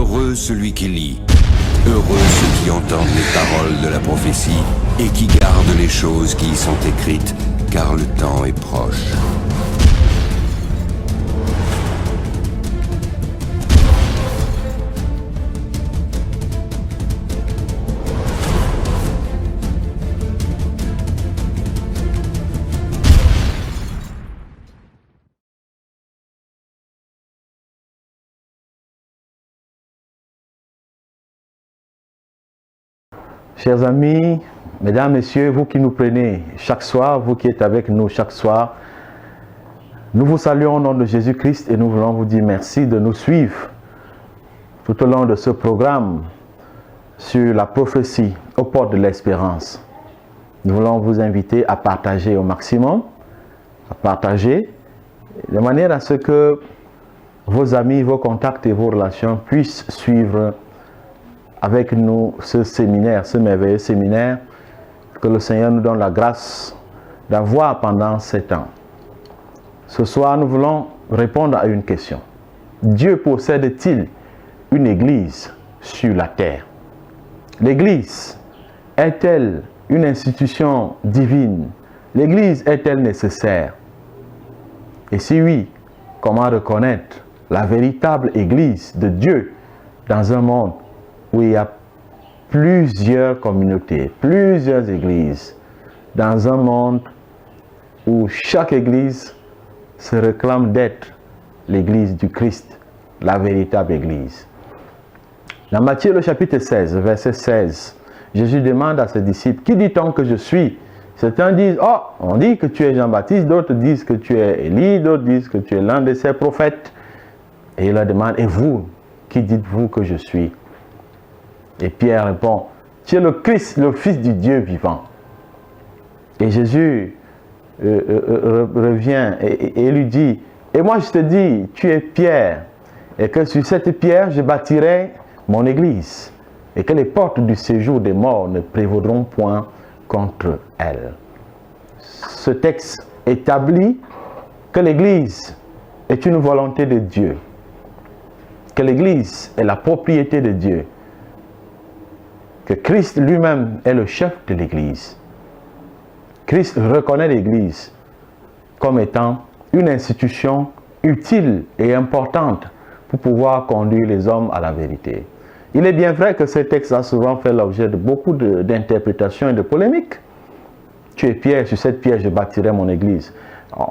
Heureux celui qui lit, heureux ceux qui entendent les paroles de la prophétie et qui gardent les choses qui y sont écrites, car le temps est proche. Chers amis, mesdames, messieurs, vous qui nous prenez chaque soir, vous qui êtes avec nous chaque soir, nous vous saluons au nom de Jésus-Christ et nous voulons vous dire merci de nous suivre tout au long de ce programme sur la prophétie aux portes de l'espérance. Nous voulons vous inviter à partager au maximum, à partager de manière à ce que vos amis, vos contacts et vos relations puissent suivre avec nous ce séminaire, ce merveilleux séminaire que le Seigneur nous donne la grâce d'avoir pendant 7 ans. Ce soir, nous voulons répondre à une question. Dieu possède-t-il une église sur la terre? L'église est-elle une institution divine? L'église est-elle nécessaire? Et si oui, comment reconnaître la véritable église de Dieu dans un monde où il y a plusieurs communautés, plusieurs églises, dans un monde où chaque église se réclame d'être l'église du Christ, la véritable église. Dans Matthieu le chapitre 16, verset 16, Jésus demande à ses disciples, qui dit-on que je suis? Certains disent, oh, on dit que tu es Jean-Baptiste, d'autres disent que tu es Élie, d'autres disent que tu es l'un de ces prophètes. Et il leur demande, et vous, qui dites-vous que je suis? Et Pierre répond, tu es le Christ, le Fils du Dieu vivant. Et Jésus revient et lui dit, et moi je te dis, tu es Pierre, et que sur cette pierre je bâtirai mon église, et que les portes du séjour des morts ne prévaudront point contre elle. Ce texte établit que l'église est une volonté de Dieu, que l'église est la propriété de Dieu, que Christ lui-même est le chef de l'église. Christ reconnaît l'église comme étant une institution utile et importante pour pouvoir conduire les hommes à la vérité. Il est bien vrai que ce texte a souvent fait l'objet de beaucoup d'interprétations et de polémiques. Tu es Pierre, sur cette pierre je bâtirai mon église.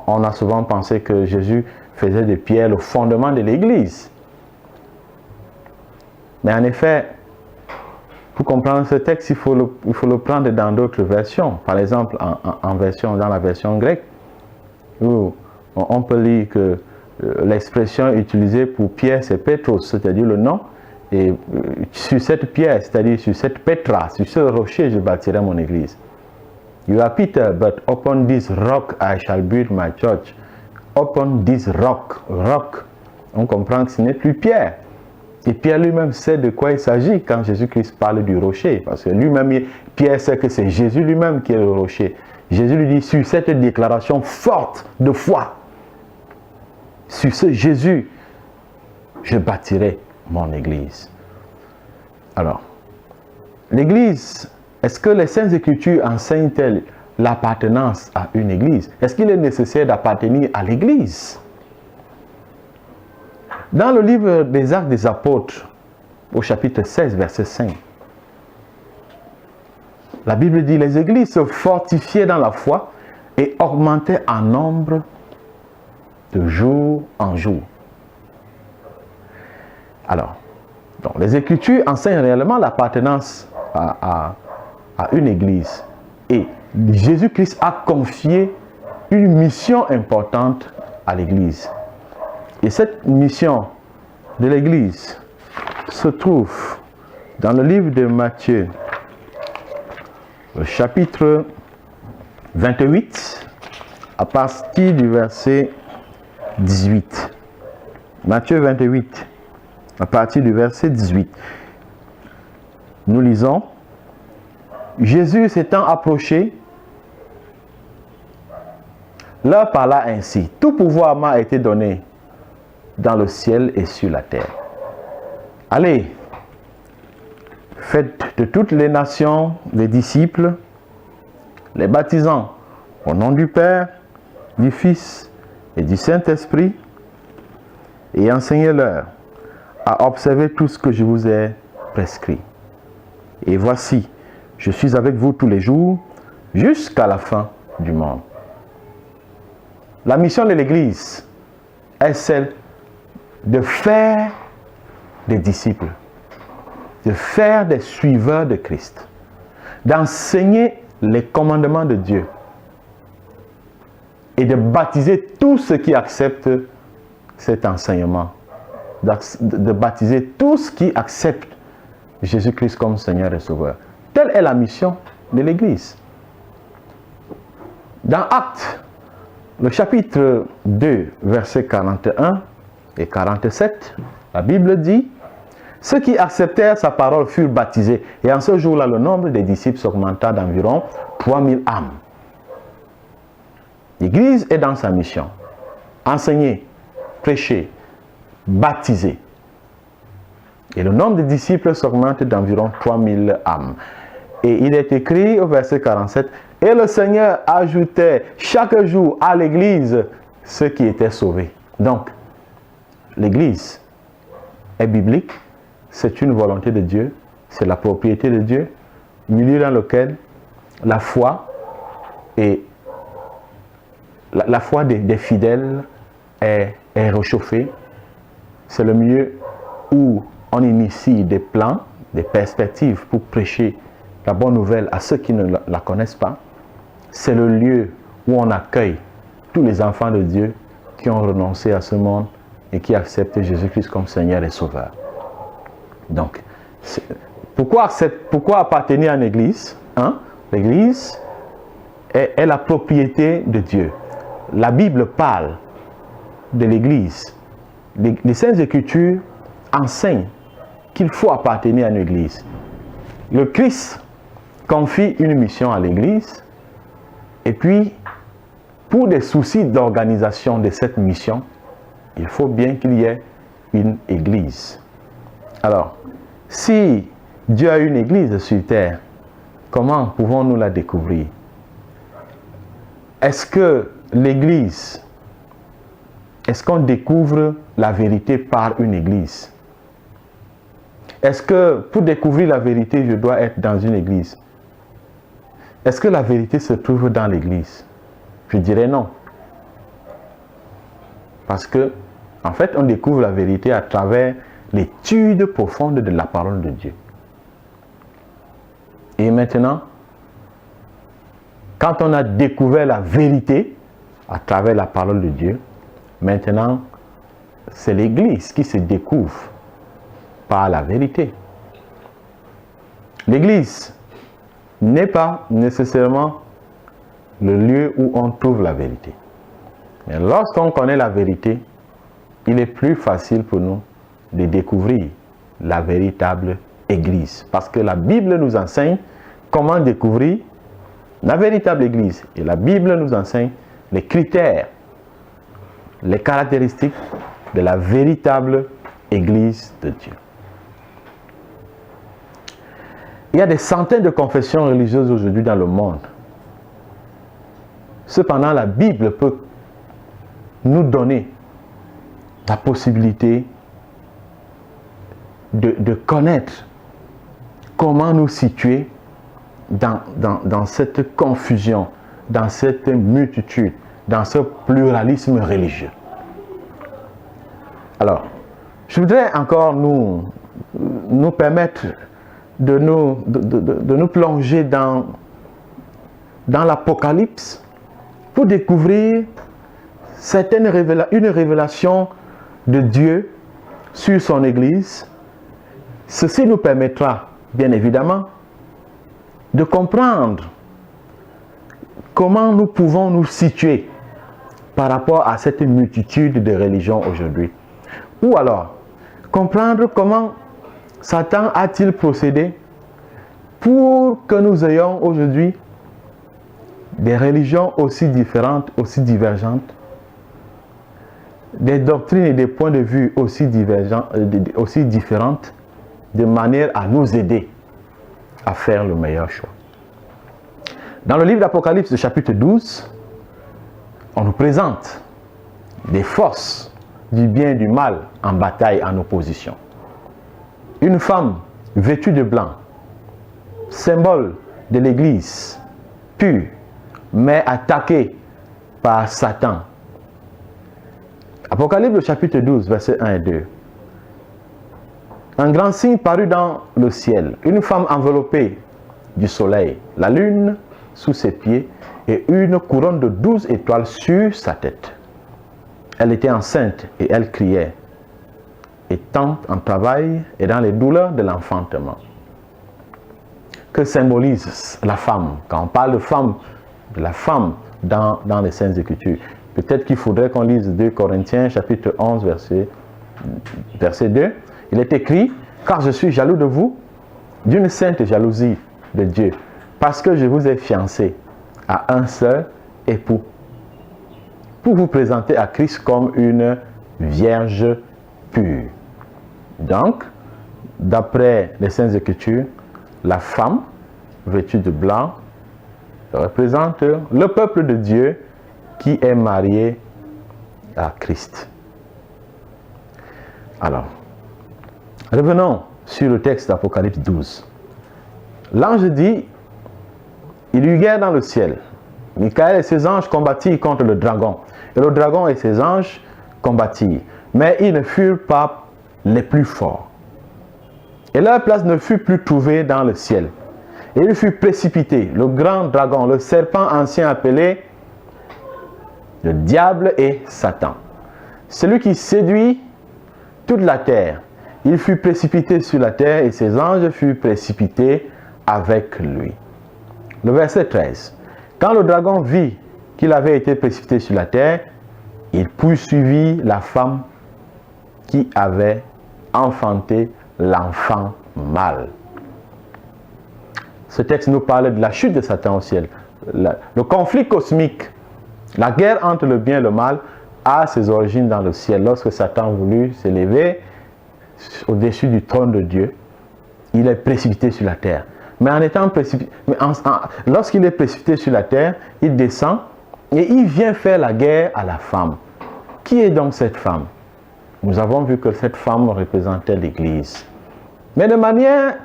On a souvent pensé que Jésus faisait de Pierre le fondement de l'église. Mais en effet, pour comprendre ce texte, il faut le prendre dans d'autres versions. Par exemple, dans la version grecque, où on peut lire que l'expression utilisée pour Pierre, c'est Petros, c'est-à-dire le nom. Et sur cette pierre, c'est-à-dire sur cette Petra, sur ce rocher, je bâtirai mon église. You are Peter, but upon this rock I shall build my church. Upon this rock, rock, on comprend que ce n'est plus Pierre. Et Pierre lui-même sait de quoi il s'agit quand Jésus-Christ parle du rocher. Parce que lui-même, Pierre sait que c'est Jésus lui-même qui est le rocher. Jésus lui dit, sur cette déclaration forte de foi, sur ce Jésus, je bâtirai mon église. Alors, l'église, est-ce que les Saintes Écritures enseignent-elles l'appartenance à une église? Est-ce qu'il est nécessaire d'appartenir à l'église? Dans le livre des Actes des Apôtres, au chapitre 16, verset 5, la Bible dit, les églises se fortifiaient dans la foi et augmentaient en nombre de jour en jour. Alors, donc, les Écritures enseignent réellement l'appartenance à une église. Et Jésus-Christ a confié une mission importante à l'église. Et cette mission de l'église se trouve dans le livre de Matthieu, le chapitre 28, à partir du verset 18. Matthieu 28, à partir du verset 18. Nous lisons, Jésus s'étant approché, leur parla ainsi, tout pouvoir m'a été donné dans le ciel et sur la terre. Allez, faites de toutes les nations des disciples, les baptisant au nom du Père, du Fils et du Saint-Esprit, et enseignez-leur à observer tout ce que je vous ai prescrit. Et voici, je suis avec vous tous les jours, jusqu'à la fin du monde. La mission de l'Église est celle de faire des disciples, de faire des suiveurs de Christ, d'enseigner les commandements de Dieu et de baptiser tous ceux qui acceptent cet enseignement, de baptiser tous qui acceptent Jésus-Christ comme Seigneur et Sauveur. Telle est la mission de l'Église. Dans Actes, le chapitre 2, versets 41 et 47, la Bible dit: ceux qui acceptèrent sa parole furent baptisés, et en ce jour-là, le nombre des disciples s'augmenta d'environ 3000 âmes. L'Église est dans sa mission: enseigner, prêcher, baptiser. Et le nombre de disciples s'augmente d'environ 3000 âmes. Et il est écrit au verset 47, « Et le Seigneur ajoutait chaque jour à l'Église ceux qui étaient sauvés. » Donc, l'Église est biblique, c'est une volonté de Dieu, c'est la propriété de Dieu, milieu dans lequel la foi et la foi des fidèles est réchauffée. C'est le milieu où on initie des plans, des perspectives pour prêcher la bonne nouvelle à ceux qui ne la connaissent pas. C'est le lieu où on accueille tous les enfants de Dieu qui ont renoncé à ce monde et qui acceptent Jésus-Christ comme Seigneur et Sauveur. Donc, pourquoi appartenir à une église, hein? L'église est la propriété de Dieu. La Bible parle de l'église. Les Saintes Écritures enseignent qu'il faut appartenir à une église. Le Christ confie une mission à l'église, et puis, pour des soucis d'organisation de cette mission, il faut bien qu'il y ait une église. Alors, si Dieu a une église sur terre, comment pouvons-nous la découvrir? Est-ce que l'église, est-ce qu'on découvre la vérité par une église? Est-ce que pour découvrir la vérité, je dois être dans une église? Est-ce que la vérité se trouve dans l'église? Je dirais non. Parce que, en fait, on découvre la vérité à travers l'étude profonde de la parole de Dieu. Et maintenant, quand on a découvert la vérité à travers la parole de Dieu, maintenant, c'est l'église qui se découvre par la vérité. L'église n'est pas nécessairement le lieu où on trouve la vérité. Mais lorsqu'on connaît la vérité, il est plus facile pour nous de découvrir la véritable église. Parce que la Bible nous enseigne comment découvrir la véritable église. Et la Bible nous enseigne les critères, les caractéristiques de la véritable église de Dieu. Il y a des centaines de confessions religieuses aujourd'hui dans le monde. Cependant, la Bible peut nous donner la possibilité de connaître comment nous situer dans cette confusion, dans cette multitude, dans ce pluralisme religieux. Alors, je voudrais encore nous permettre de nous plonger dans l'Apocalypse pour découvrir une révélation de Dieu sur son Église. Ceci nous permettra, bien évidemment, de comprendre comment nous pouvons nous situer par rapport à cette multitude de religions aujourd'hui. Ou alors, comprendre comment Satan a-t-il procédé pour que nous ayons aujourd'hui des religions aussi différentes, aussi divergentes, des doctrines et des points de vue aussi divergents, aussi différentes, de manière à nous aider à faire le meilleur choix. Dans le livre d'Apocalypse, chapitre 12, on nous présente des forces du bien et du mal en bataille, en opposition. Une femme vêtue de blanc, symbole de l'Église, pure, mais attaquée par Satan. Apocalypse chapitre 12, versets 1 et 2. Un grand signe parut dans le ciel, une femme enveloppée du soleil, la lune sous ses pieds et une couronne de 12 étoiles sur sa tête. Elle était enceinte et elle criait, étant en travail et dans les douleurs de l'enfantement. Que symbolise la femme? Quand on parle de la femme dans les Saintes Écritures, peut-être qu'il faudrait qu'on lise 2 Corinthiens chapitre 11 verset 2. Il est écrit, car je suis jaloux de vous d'une sainte jalousie de Dieu, parce que je vous ai fiancé à un seul époux, pour vous présenter à Christ comme une vierge pure. Donc, d'après les Saintes Écritures, la femme vêtue de blanc représente le peuple de Dieu qui est marié à Christ. Alors, revenons sur le texte d'Apocalypse 12. L'ange dit, il y eut guerre dans le ciel. Michael et ses anges combattirent contre le dragon. Et le dragon et ses anges combattirent. Mais ils ne furent pas les plus forts. Et leur place ne fut plus trouvée dans le ciel. Et il fut précipité, le grand dragon, le serpent ancien appelé le diable et Satan. Celui qui séduit toute la terre. Il fut précipité sur la terre et ses anges furent précipités avec lui. Le verset 13. Quand le dragon vit qu'il avait été précipité sur la terre, il poursuivit la femme qui avait enfanté l'enfant mâle. Ce texte nous parle de la chute de Satan au ciel. Le conflit cosmique, la guerre entre le bien et le mal a ses origines dans le ciel. Lorsque Satan voulut s'élever au-dessus du trône de Dieu, il est précipité sur la terre. Mais en étant précipité, lorsqu'il est précipité sur la terre, il descend et il vient faire la guerre à la femme. Qui est donc cette femme? Nous avons vu que cette femme représentait l'Église. Mais de manière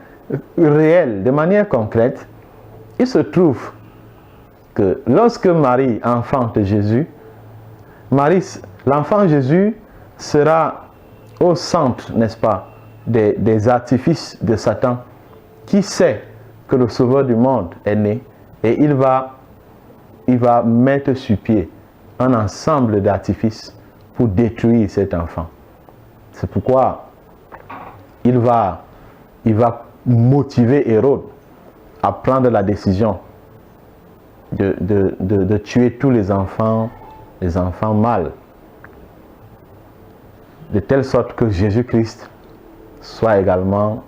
réelle, de manière concrète, il se trouve que lorsque Marie enfante Jésus, l'enfant Jésus sera au centre, n'est-ce pas, des artifices de Satan, qui sait que le Sauveur du monde est né et il va mettre sur pied un ensemble d'artifices pour détruire cet enfant. C'est pourquoi il va motiver Hérode à prendre la décision de tuer tous les enfants mâles, de telle sorte que Jésus-Christ soit également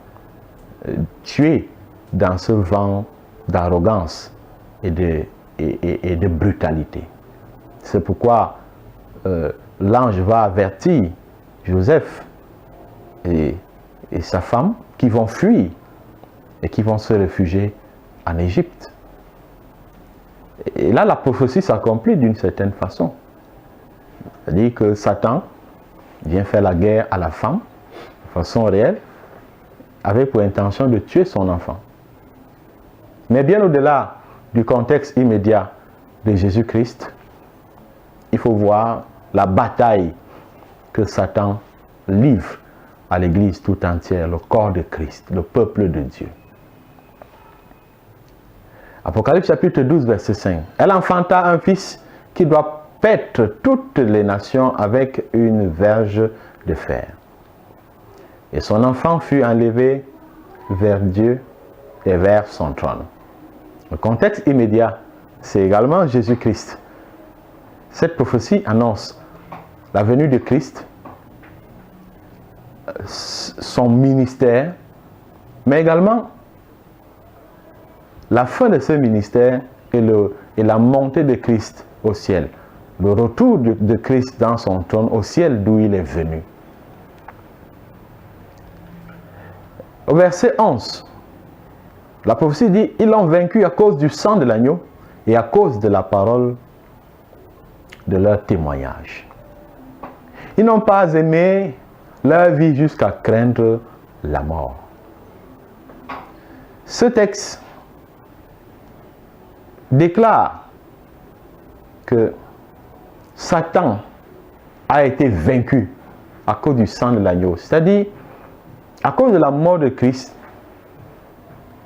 tué dans ce vent d'arrogance et de brutalité. C'est pourquoi l'ange va avertir Joseph et sa femme qui vont fuir et qui vont se réfugier en Égypte. Et là, la prophétie s'accomplit d'une certaine façon. C'est-à-dire que Satan vient faire la guerre à la femme de façon réelle, avec pour intention de tuer son enfant. Mais bien au-delà du contexte immédiat de Jésus-Christ, il faut voir la bataille que Satan livre à l'Église tout entière, le corps de Christ, le peuple de Dieu. Apocalypse chapitre 12, verset 5. Elle enfanta un fils qui doit paître toutes les nations avec une verge de fer. Et son enfant fut enlevé vers Dieu et vers son trône. Le contexte immédiat, c'est également Jésus-Christ. Cette prophétie annonce la venue de Christ, son ministère, mais également la fin de ce ministère et la montée de Christ au ciel. Le retour de Christ dans son trône au ciel d'où il est venu. Au verset 11, la prophétie dit, ils l'ont vaincu à cause du sang de l'agneau et à cause de la parole de leur témoignage. Ils n'ont pas aimé leur vie jusqu'à craindre la mort. Ce texte déclare que Satan a été vaincu à cause du sang de l'agneau. C'est-à-dire, à cause de la mort de Christ,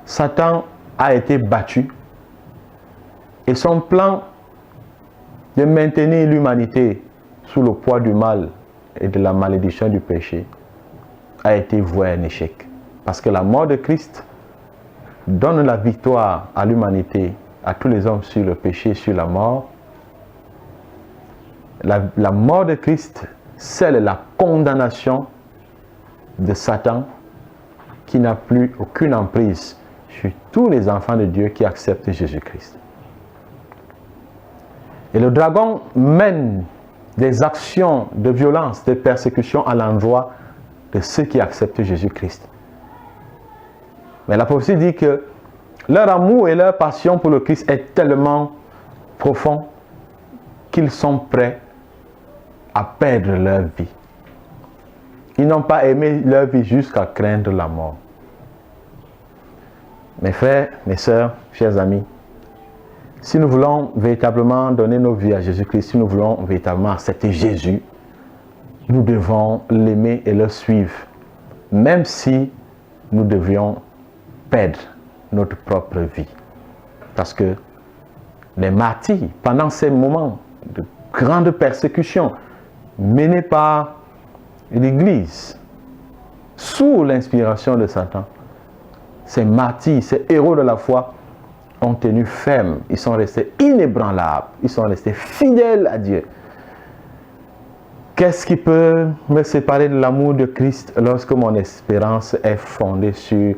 Satan a été battu et son plan de maintenir l'humanité sous le poids du mal et de la malédiction du péché a été voué à un échec. Parce que la mort de Christ donne la victoire à l'humanité, à tous les hommes sur le péché, sur la mort. La mort de Christ scelle la condamnation de Satan qui n'a plus aucune emprise sur tous les enfants de Dieu qui acceptent Jésus-Christ. Et le dragon mène des actions de violence, de persécution à l'endroit de ceux qui acceptent Jésus-Christ. Mais la prophétie dit que leur amour et leur passion pour le Christ est tellement profond qu'ils sont prêts à perdre leur vie. Ils n'ont pas aimé leur vie jusqu'à craindre la mort. Mes frères, mes sœurs, chers amis, si nous voulons véritablement donner nos vies à Jésus-Christ, si nous voulons véritablement accepter Jésus, nous devons l'aimer et le suivre, même si nous devions perdre notre propre vie. Parce que les martyrs, pendant ces moments de grande persécution menés par l'Église, sous l'inspiration de Satan, ces martyrs, ces héros de la foi, ont tenu ferme, ils sont restés inébranlables, ils sont restés fidèles à Dieu. Qu'est-ce qui peut me séparer de l'amour de Christ lorsque mon espérance est fondée sur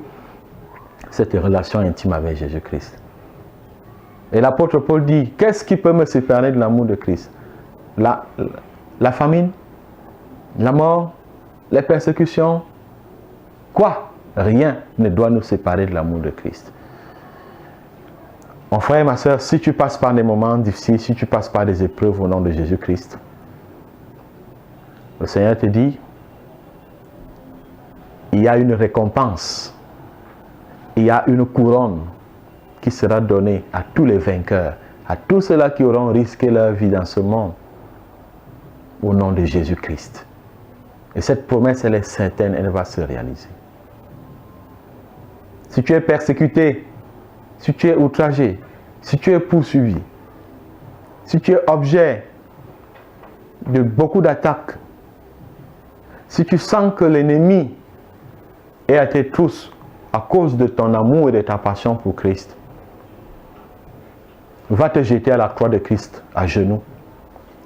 cette relation intime avec Jésus-Christ? Et l'apôtre Paul dit, qu'est-ce qui peut me séparer de l'amour de Christ? La famine, la mort, les persécutions? Quoi? Rien ne doit nous séparer de l'amour de Christ. Mon frère et ma soeur, si tu passes par des moments difficiles, si tu passes par des épreuves au nom de Jésus-Christ, le Seigneur te dit, il y a une récompense, il y a une couronne qui sera donnée à tous les vainqueurs, à tous ceux-là qui auront risqué leur vie dans ce monde, au nom de Jésus-Christ. Et cette promesse, elle est certaine, elle va se réaliser. Si tu es persécuté, si tu es outragé, si tu es poursuivi, si tu es objet de beaucoup d'attaques, si tu sens que l'ennemi est à tes trousses à cause de ton amour et de ta passion pour Christ, va te jeter à la croix de Christ à genoux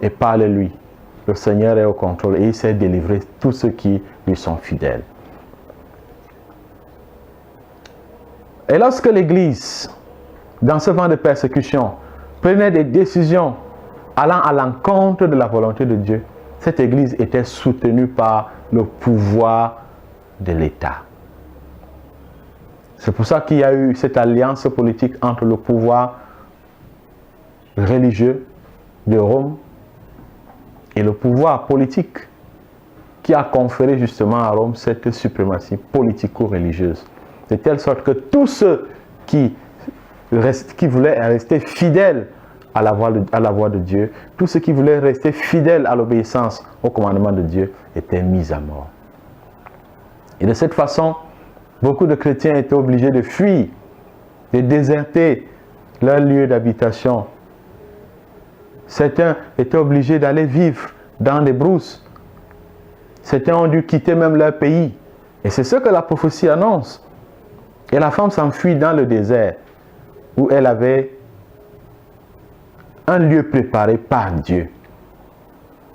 et parle-lui. Le Seigneur est au contrôle et il sait délivrer tous ceux qui lui sont fidèles. Et lorsque l'Église, dans ce vent de persécution, prenait des décisions allant à l'encontre de la volonté de Dieu, cette Église était soutenue par le pouvoir de l'État. C'est pour ça qu'il y a eu cette alliance politique entre le pouvoir religieux de Rome et le pouvoir politique qui a conféré justement à Rome cette suprématie politico-religieuse. De telle sorte que tous ceux qui voulaient rester fidèles à la voix de Dieu, tous ceux qui voulaient rester fidèles à l'obéissance au commandement de Dieu étaient mis à mort. Et de cette façon, beaucoup de chrétiens étaient obligés de fuir, de déserter leur lieu d'habitation. Certains étaient obligés d'aller vivre dans des brousses. Certains ont dû quitter même leur pays. Et c'est ce que la prophétie annonce. Et la femme s'enfuit dans le désert où elle avait un lieu préparé par Dieu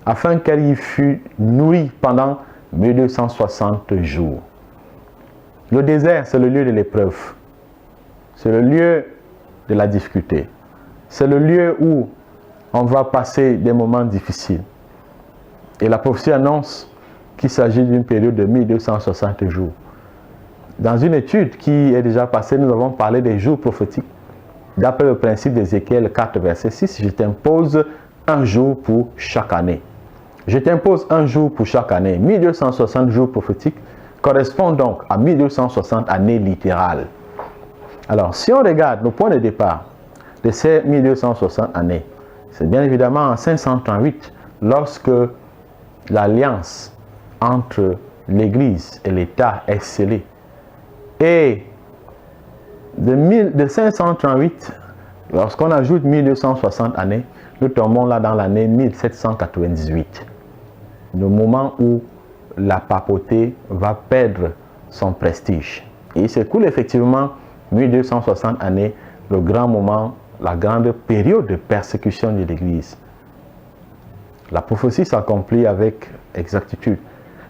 afin qu'elle y fût nourrie pendant 1260 jours. Le désert, c'est le lieu de l'épreuve. C'est le lieu de la difficulté. C'est le lieu où on va passer des moments difficiles. Et la prophétie annonce qu'il s'agit d'une période de 1260 jours. Dans une étude qui est déjà passée, nous avons parlé des jours prophétiques. D'après le principe d'Ézéchiel 4, verset 6, je t'impose un jour pour chaque année. Je t'impose un jour pour chaque année. 1260 jours prophétiques correspondent donc à 1260 années littérales. Alors, si on regarde le point de départ de ces 1260 années, c'est bien évidemment en 538, lorsque l'alliance entre l'Église et l'État est scellée. Et de 538, lorsqu'on ajoute 1260 années, nous tombons là dans l'année 1798. Le moment où la papauté va perdre son prestige. Et il s'écoule effectivement 1260 années, le grand moment, la grande période de persécution de l'Église. La prophétie s'accomplit avec exactitude.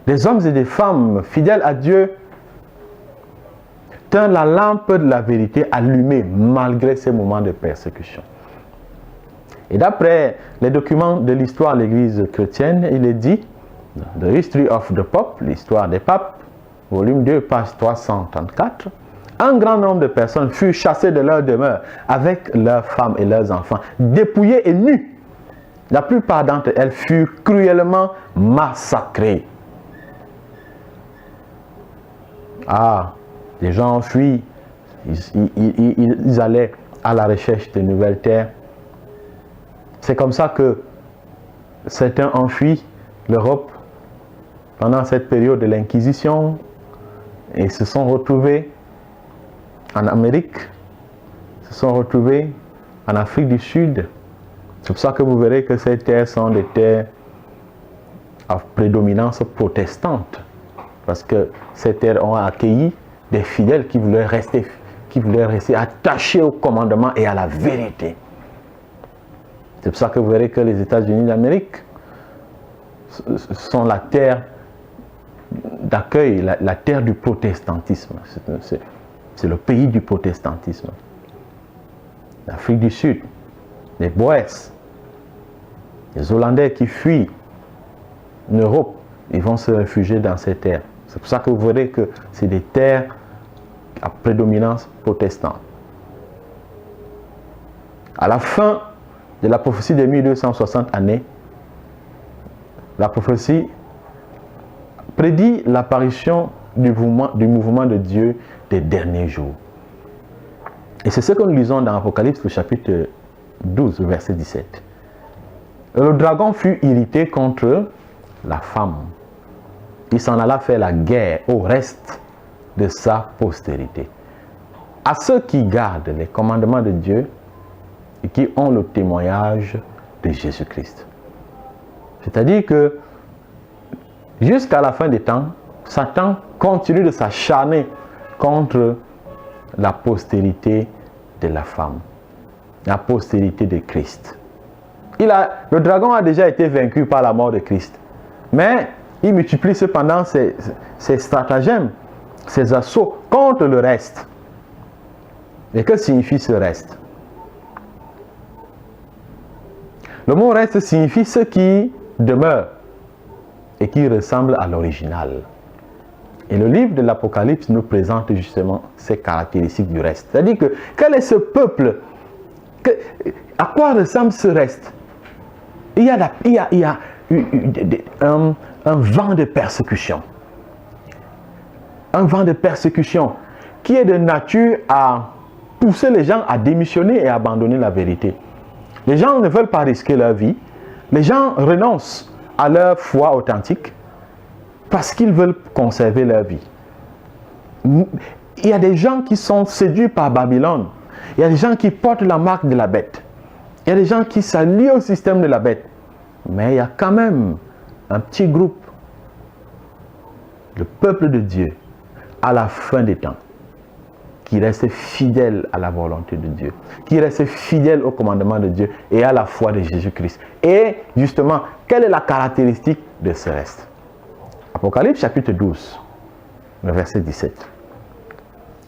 Des hommes et des femmes fidèles à Dieu tinrent la lampe de la vérité allumée malgré ces moments de persécution. Et d'après les documents de l'histoire de l'Église chrétienne, il est dit, The History of the Pope, l'histoire des papes, volume 2, page 334, un grand nombre de personnes furent chassées de leur demeure avec leurs femmes et leurs enfants, dépouillées et nues. La plupart d'entre elles furent cruellement massacrées. Ah, les gens ont fui, ils allaient à la recherche de nouvelles terres. C'est comme ça que certains ont fui l'Europe pendant cette période de l'Inquisition et se sont retrouvés en Amérique, se sont retrouvés en Afrique du Sud. C'est pour ça que vous verrez que ces terres sont des terres à prédominance protestante, parce que ces terres ont accueilli des fidèles qui voulaient rester attachés au commandement et à la vérité. C'est pour ça que vous verrez que les États-Unis d'Amérique sont la terre d'accueil, la terre du protestantisme. C'est le pays du protestantisme. L'Afrique du Sud, les Boers, les Hollandais qui fuient l'Europe, ils vont se réfugier dans ces terres. C'est pour ça que vous verrez que c'est des terres à prédominance protestante. À la fin de la prophétie de 1260 années, la prophétie prédit l'apparition du mouvement de Dieu des derniers jours. Et c'est ce que nous lisons dans Apocalypse, le chapitre 12, verset 17. Le dragon fut irrité contre la femme. Il s'en alla faire la guerre au reste de sa postérité. À ceux qui gardent les commandements de Dieu et qui ont le témoignage de Jésus-Christ. C'est-à-dire que jusqu'à la fin des temps, Satan continue de s'acharner contre la postérité de la femme, la postérité de Christ. Le dragon a déjà été vaincu par la mort de Christ, mais il multiplie cependant ses stratagèmes, ses assauts contre le reste. Et que signifie ce reste? Le mot reste signifie ce qui demeure et qui ressemble à l'original. Et le livre de l'Apocalypse nous présente justement ces caractéristiques du reste. C'est-à-dire que quel est ce peuple? À quoi ressemble ce reste? Il y a un vent de persécution. Un vent de persécution qui est de nature à pousser les gens à démissionner et à abandonner la vérité. Les gens ne veulent pas risquer leur vie. Les gens renoncent à leur foi authentique parce qu'ils veulent conserver leur vie. Il y a des gens qui sont séduits par Babylone. Il y a des gens qui portent la marque de la bête. Il y a des gens qui s'allient au système de la bête. Mais il y a quand même un petit groupe, le peuple de Dieu, à la fin des temps, qui reste fidèle à la volonté de Dieu, qui reste fidèle au commandement de Dieu et à la foi de Jésus-Christ. Et justement, quelle est la caractéristique de ce reste? Apocalypse chapitre 12, le verset 17.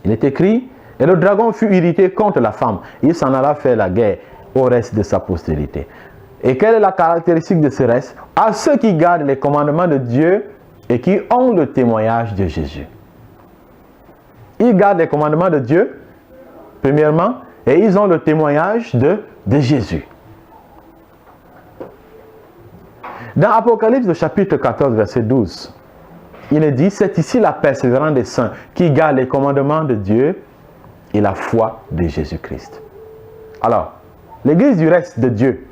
Il est écrit, « Et le dragon fut irrité contre la femme, il s'en alla faire la guerre au reste de sa postérité. » Et quelle est la caractéristique de ce reste? À ceux qui gardent les commandements de Dieu et qui ont le témoignage de Jésus. Ils gardent les commandements de Dieu, premièrement, et ils ont le témoignage de Jésus. Dans Apocalypse, le chapitre 14, verset 12, il est dit, c'est ici la persévérance des saints qui gardent les commandements de Dieu et la foi de Jésus-Christ. Alors, l'Église du reste de Dieu,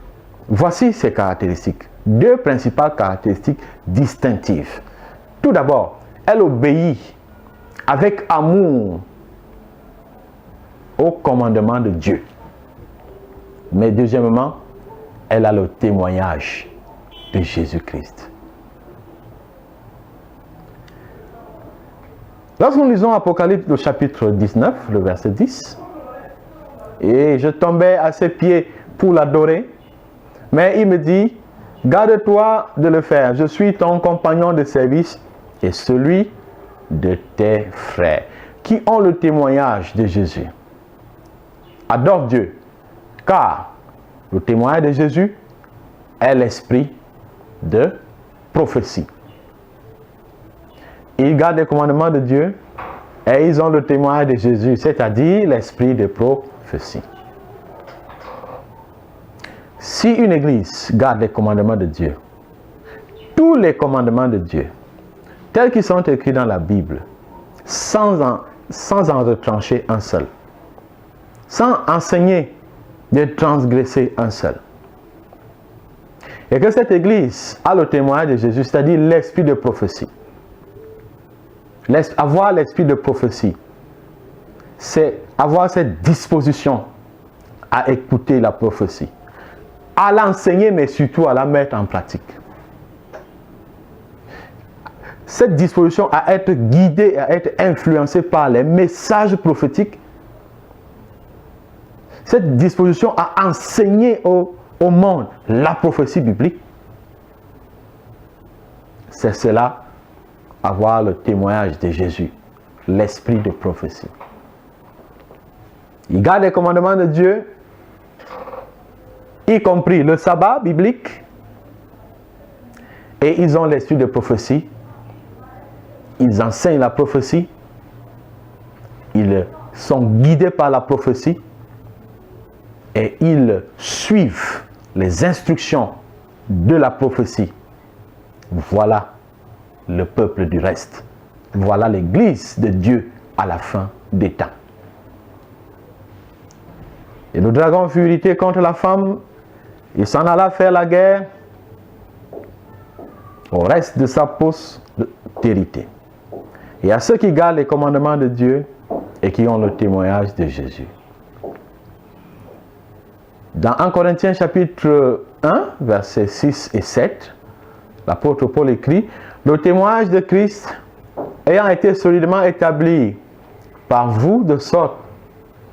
voici ses caractéristiques. Deux principales caractéristiques distinctives. Tout d'abord, elle obéit avec amour au commandement de Dieu. Mais deuxièmement, elle a le témoignage de Jésus-Christ. Lorsque nous lisons Apocalypse, le chapitre 19, le verset 10, et je tombais à ses pieds pour l'adorer, mais il me dit, garde-toi de le faire, je suis ton compagnon de service et celui de tes frères, qui ont le témoignage de Jésus. Adore Dieu, car le témoignage de Jésus est l'esprit de prophétie. Ils gardent les commandements de Dieu et ils ont le témoignage de Jésus, c'est-à-dire l'esprit de prophétie. Si une église garde les commandements de Dieu, tous les commandements de Dieu, tels qu'ils sont écrits dans la Bible, sans en retrancher un seul, sans enseigner de transgresser un seul, et que cette église a le témoignage de Jésus, c'est-à-dire l'esprit de prophétie. Avoir l'esprit de prophétie, c'est avoir cette disposition à écouter la prophétie, à l'enseigner, mais surtout à la mettre en pratique. Cette disposition à être guidée, à être influencée par les messages prophétiques, cette disposition à enseigner au monde la prophétie biblique, c'est cela, avoir le témoignage de Jésus, l'esprit de prophétie. Ils gardent les commandements de Dieu, y compris le sabbat biblique, et ils ont l'esprit de prophétie. Ils enseignent la prophétie, ils sont guidés par la prophétie et ils suivent les instructions de la prophétie. Voilà le peuple du reste. Voilà l'église de Dieu à la fin des temps. Et le dragon fut irrité contre la femme, il s'en alla faire la guerre au reste de sa postérité. Et à ceux qui gardent les commandements de Dieu et qui ont le témoignage de Jésus. Dans 1 Corinthiens chapitre 1, versets 6 et 7, l'apôtre Paul écrit, « Le témoignage de Christ ayant été solidement établi par vous de sorte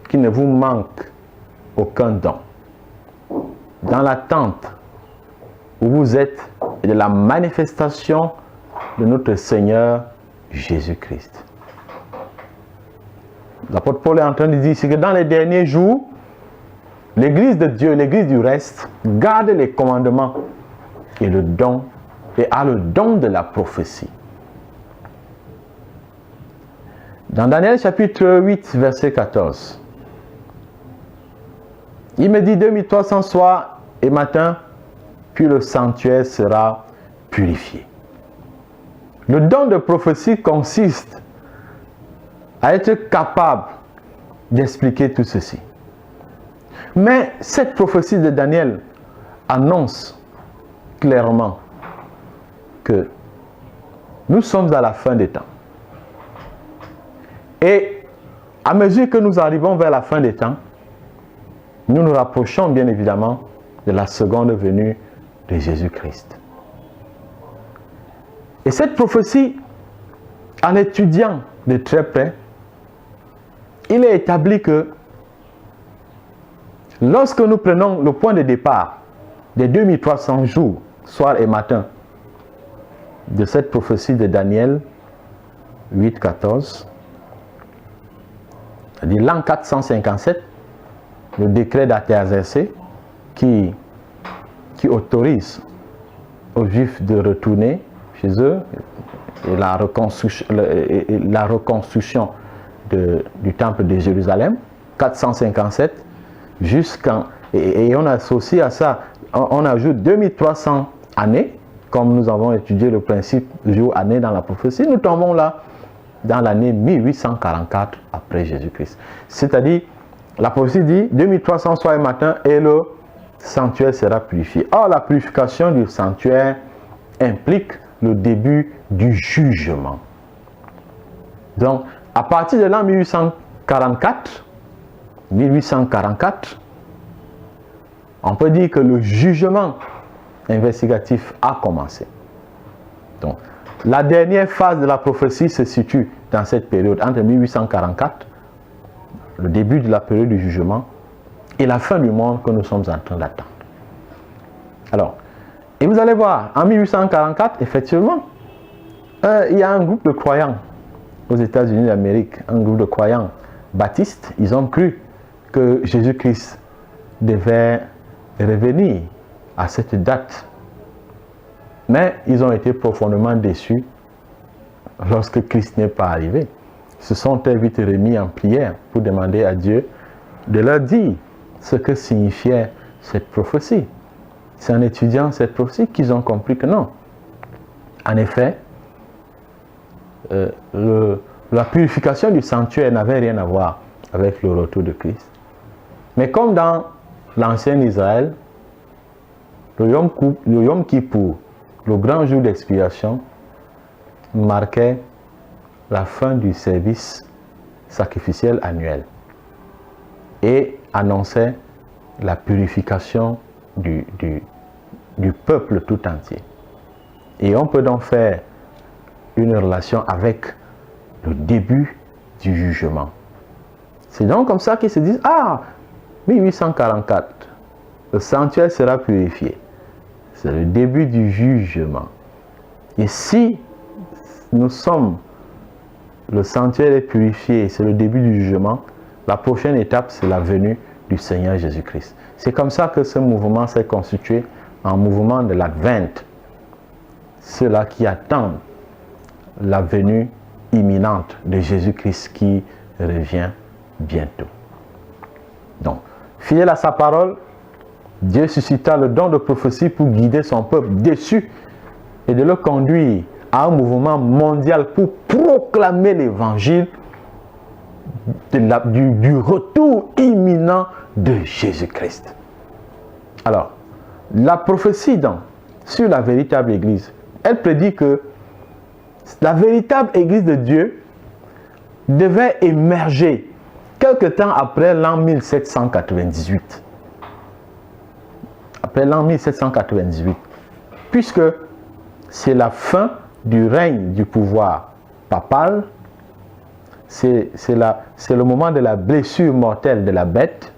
qu'il ne vous manque aucun don. Dans l'attente où vous êtes et de la manifestation de notre Seigneur Jésus-Christ. » L'apôtre Paul est en train de dire que dans les derniers jours, l'église de Dieu, l'église du reste, garde les commandements et le don, et a le don de la prophétie. Dans Daniel chapitre 8, verset 14, il me dit 2300 soirs et matin, puis le sanctuaire sera purifié. Le don de prophétie consiste à être capable d'expliquer tout ceci. Mais cette prophétie de Daniel annonce clairement que nous sommes à la fin des temps. Et à mesure que nous arrivons vers la fin des temps, nous nous rapprochons bien évidemment de la seconde venue de Jésus-Christ. Et cette prophétie, en étudiant de très près, il est établi que lorsque nous prenons le point de départ des 2300 jours, soir et matin, de cette prophétie de Daniel 8, 14, c'est-à-dire l'an 457, le décret d'Artaxerxès qui autorise aux Juifs de retourner chez eux, et la reconstruction du temple de Jérusalem, 457, et on associe à ça, on ajoute 2300 années, comme nous avons étudié le principe jour-année dans la prophétie, nous tombons là dans l'année 1844 après Jésus-Christ. C'est-à-dire, la prophétie dit 2300 soir et matin et le sanctuaire sera purifié. Or, la purification du sanctuaire implique le début du jugement. Donc, à partir de l'an 1844, on peut dire que le jugement investigatif a commencé. Donc, la dernière phase de la prophétie se situe dans cette période, entre 1844, le début de la période du jugement, et la fin du monde que nous sommes en train d'attendre. Alors, et vous allez voir, en 1844, effectivement, il y a un groupe de croyants aux États-Unis d'Amérique, un groupe de croyants baptistes. Ils ont cru que Jésus-Christ devait revenir à cette date. Mais ils ont été profondément déçus lorsque Christ n'est pas arrivé. Ils se sont très vite remis en prière pour demander à Dieu de leur dire ce que signifiait cette prophétie. C'est en étudiant cette prophétie qu'ils ont compris que non. En effet, la purification du sanctuaire n'avait rien à voir avec le retour de Christ. Mais comme dans l'ancien Israël, le Yom Kippour, le grand jour d'expiation, marquait la fin du service sacrificiel annuel et annonçait la purification du peuple tout entier. Et on peut donc faire une relation avec le début du jugement. C'est donc comme ça qu'ils se disent, ah, 1844, le sanctuaire sera purifié. C'est le début du jugement. Et si nous sommes, le sanctuaire est purifié, c'est le début du jugement, la prochaine étape, c'est la venue du Seigneur Jésus-Christ. C'est comme ça que ce mouvement s'est constitué en mouvement de l'Advent. Ceux-là qui attendent la venue imminente de Jésus-Christ qui revient bientôt. Donc, fidèle à sa parole, Dieu suscita le don de prophétie pour guider son peuple déçu et de le conduire à un mouvement mondial pour proclamer l'évangile du retour imminent de Jésus-Christ. Alors, la prophétie donc, sur la véritable Église, elle prédit que la véritable Église de Dieu devait émerger quelque temps après l'an 1798. Après l'an 1798, puisque c'est la fin du règne du pouvoir papal, c'est le moment de la blessure mortelle de la bête,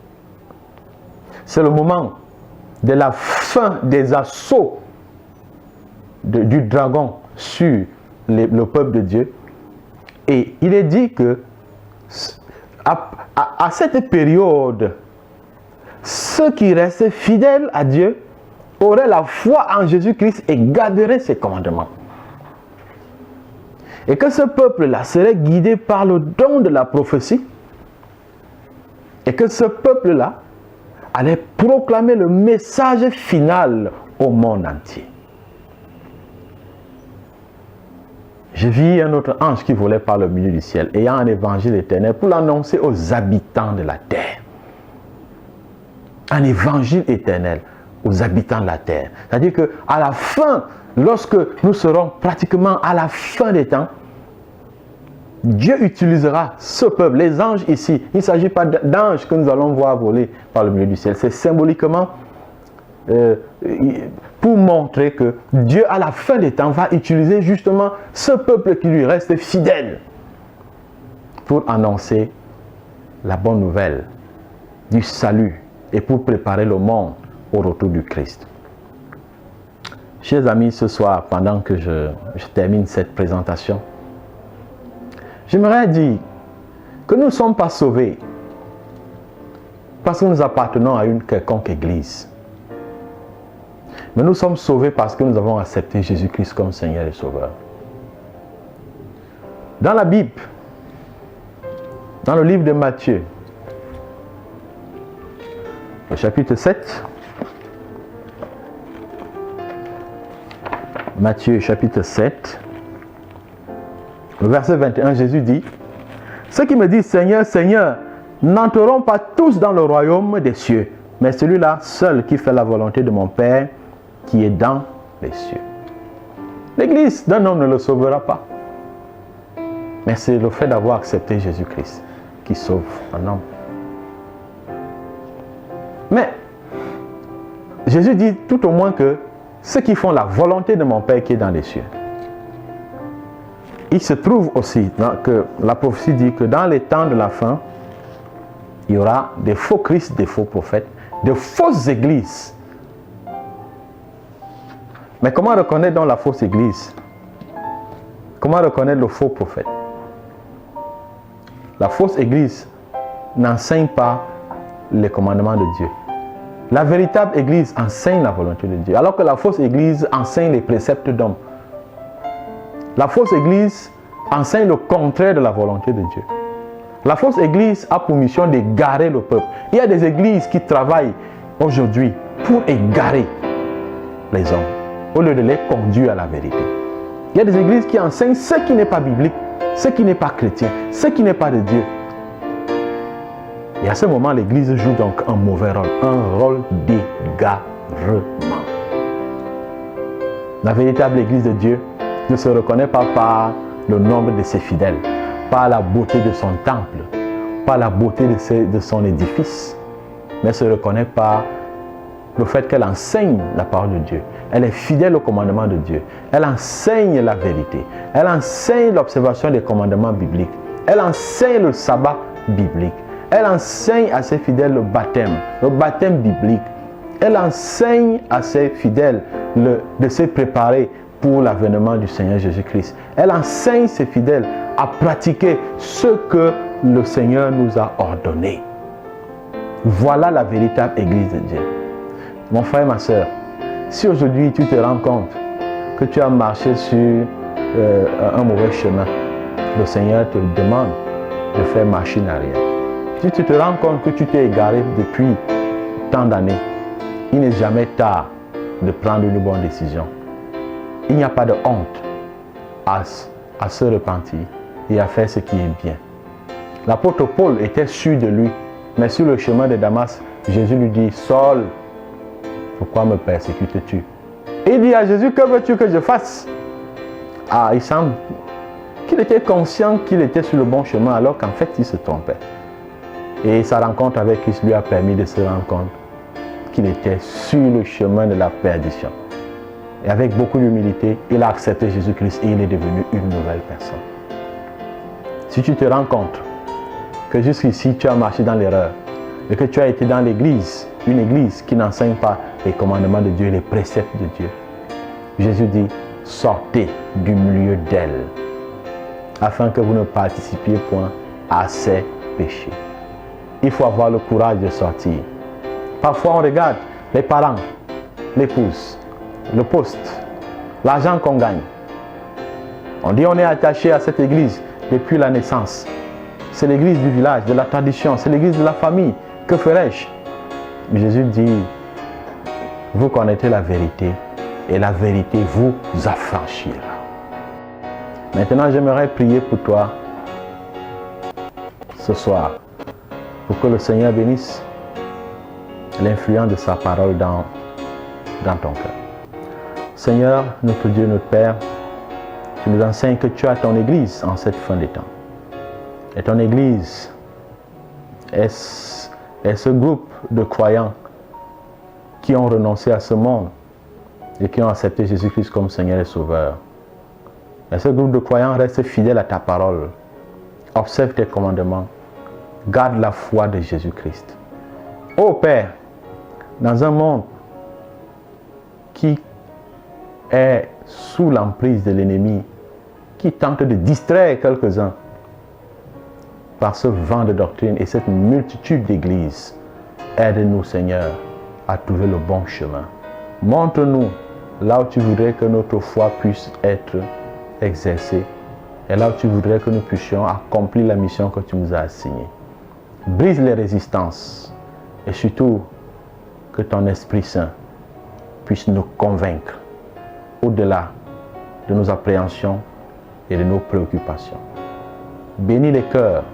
c'est le moment de la fin des assauts du dragon sur le peuple de Dieu. Et il est dit que à cette période, ceux qui restaient fidèles à Dieu auraient la foi en Jésus-Christ et garderaient ses commandements. Et que ce peuple-là serait guidé par le don de la prophétie. Et que ce peuple-là allait proclamer le message final au monde entier. Je vis un autre ange qui volait par le milieu du ciel, ayant un évangile éternel pour l'annoncer aux habitants de la terre. Un évangile éternel aux habitants de la terre. C'est-à-dire qu'à la fin, lorsque nous serons pratiquement à la fin des temps, Dieu utilisera ce peuple, les anges ici. Il ne s'agit pas d'anges que nous allons voir voler par le milieu du ciel. C'est symboliquement pour montrer que Dieu, à la fin des temps, va utiliser justement ce peuple qui lui reste fidèle pour annoncer la bonne nouvelle du salut et pour préparer le monde au retour du Christ. Chers amis, ce soir, pendant que je termine cette présentation, j'aimerais dire que nous ne sommes pas sauvés parce que nous appartenons à une quelconque église. Mais nous sommes sauvés parce que nous avons accepté Jésus-Christ comme Seigneur et Sauveur. Dans la Bible, Dans le livre de Matthieu, le chapitre 7. Matthieu chapitre 7. Le verset 21, Jésus dit, « Ceux qui me disent Seigneur, Seigneur, n'entreront pas tous dans le royaume des cieux, mais celui-là seul qui fait la volonté de mon Père qui est dans les cieux. » L'église d'un homme ne le sauvera pas. Mais c'est le fait d'avoir accepté Jésus-Christ qui sauve un homme. Mais Jésus dit tout au moins que ceux qui font la volonté de mon Père qui est dans les cieux. Il se trouve aussi que la prophétie dit que dans les temps de la fin, il y aura des faux Christ, des faux prophètes, de fausses églises. Mais comment reconnaître donc la fausse église? Comment reconnaître le faux prophète? La fausse église n'enseigne pas les commandements de Dieu. La véritable église enseigne la volonté de Dieu, alors que la fausse église enseigne les préceptes d'hommes. La fausse église enseigne le contraire de la volonté de Dieu. La fausse église a pour mission d'égarer le peuple. Il y a des églises qui travaillent aujourd'hui pour égarer les hommes, au lieu de les conduire à la vérité. Il y a des églises qui enseignent ce qui n'est pas biblique, ce qui n'est pas chrétien, ce qui n'est pas de Dieu. Et à ce moment, l'église joue donc un mauvais rôle, un rôle d'égarement. La véritable église de Dieu ne se reconnaît pas par le nombre de ses fidèles, par la beauté de son temple, par la beauté de son édifice, mais se reconnaît par le fait qu'elle enseigne la parole de Dieu. Elle est fidèle au commandement de Dieu. Elle enseigne la vérité. Elle enseigne l'observation des commandements bibliques. Elle enseigne le sabbat biblique. Elle enseigne à ses fidèles le baptême biblique. Elle enseigne à ses fidèles de se préparer pour l'avènement du Seigneur Jésus-Christ. Elle enseigne ses fidèles à pratiquer ce que le Seigneur nous a ordonné. Voilà la véritable église de Dieu. Mon frère et ma soeur, si aujourd'hui tu te rends compte que tu as marché sur un mauvais chemin, le Seigneur te demande de faire machine arrière. Si tu te rends compte que tu t'es égaré depuis tant d'années, il n'est jamais tard de prendre une bonne décision. Il n'y a pas de honte à se repentir et à faire ce qui est bien. L'apôtre Paul était sûr de lui, mais sur le chemin de Damas, Jésus lui dit, Saul, pourquoi me persécutes-tu? Il dit à Jésus, que veux-tu que je fasse? Ah, il semble qu'il était conscient qu'il était sur le bon chemin alors qu'en fait il se trompait. Et sa rencontre avec Christ lui a permis de se rendre compte qu'il était sur le chemin de la perdition. Et avec beaucoup d'humilité, il a accepté Jésus-Christ et il est devenu une nouvelle personne. Si tu te rends compte que jusqu'ici tu as marché dans l'erreur et que tu as été dans l'église, une église qui n'enseigne pas les commandements de Dieu et les préceptes de Dieu, Jésus dit, sortez du milieu d'elle, afin que vous ne participiez point à ses péchés. Il faut avoir le courage de sortir. Parfois on regarde les parents, l'épouse, le poste, l'argent qu'on gagne. On dit on est attaché à cette église depuis la naissance. C'est l'église du village, de la tradition, c'est l'église de la famille. Que ferais-je? Jésus dit, vous connaissez la vérité et la vérité vous affranchira. Maintenant, j'aimerais prier pour toi ce soir, pour que le Seigneur bénisse l'influence de sa parole dans ton cœur. Seigneur, notre Dieu, notre Père, tu nous enseignes que tu as ton Église en cette fin des temps. Et ton Église est ce groupe de croyants qui ont renoncé à ce monde et qui ont accepté Jésus-Christ comme Seigneur et Sauveur. Et ce groupe de croyants reste fidèle à ta parole, observe tes commandements, garde la foi de Jésus-Christ. Ô Père, dans un monde qui est sous l'emprise de l'ennemi, qui tente de distraire quelques-uns par ce vent de doctrine et cette multitude d'églises, aide-nous, Seigneur, à trouver le bon chemin. Montre-nous là où tu voudrais que notre foi puisse être exercée et là où tu voudrais que nous puissions accomplir la mission que tu nous as assignée. Brise les résistances et surtout que ton Esprit Saint puisse nous convaincre au-delà de nos appréhensions et de nos préoccupations. Bénis les cœurs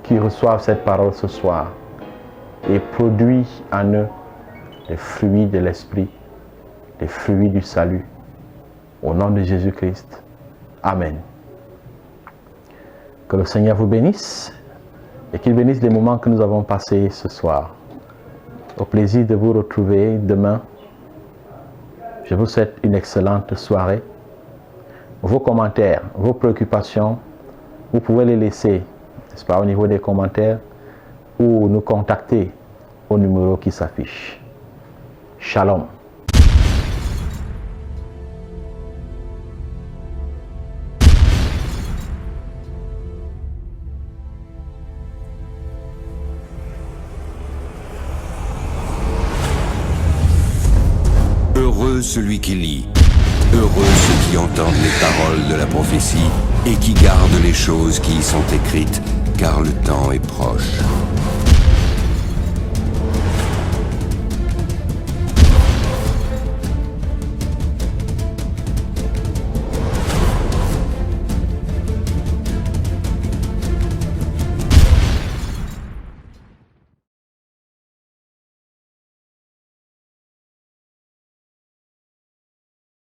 qui reçoivent cette parole ce soir et produis en eux les fruits de l'Esprit, les fruits du salut. Au nom de Jésus-Christ. Amen. Que le Seigneur vous bénisse et qu'il bénisse les moments que nous avons passés ce soir. Au plaisir de vous retrouver demain. Je vous souhaite une excellente soirée. Vos commentaires, vos préoccupations, vous pouvez les laisser, n'est-ce pas, au niveau des commentaires ou nous contacter au numéro qui s'affiche. Shalom. Heureux celui qui lit, heureux ceux qui entendent les paroles de la prophétie et qui gardent les choses qui y sont écrites, car le temps est proche.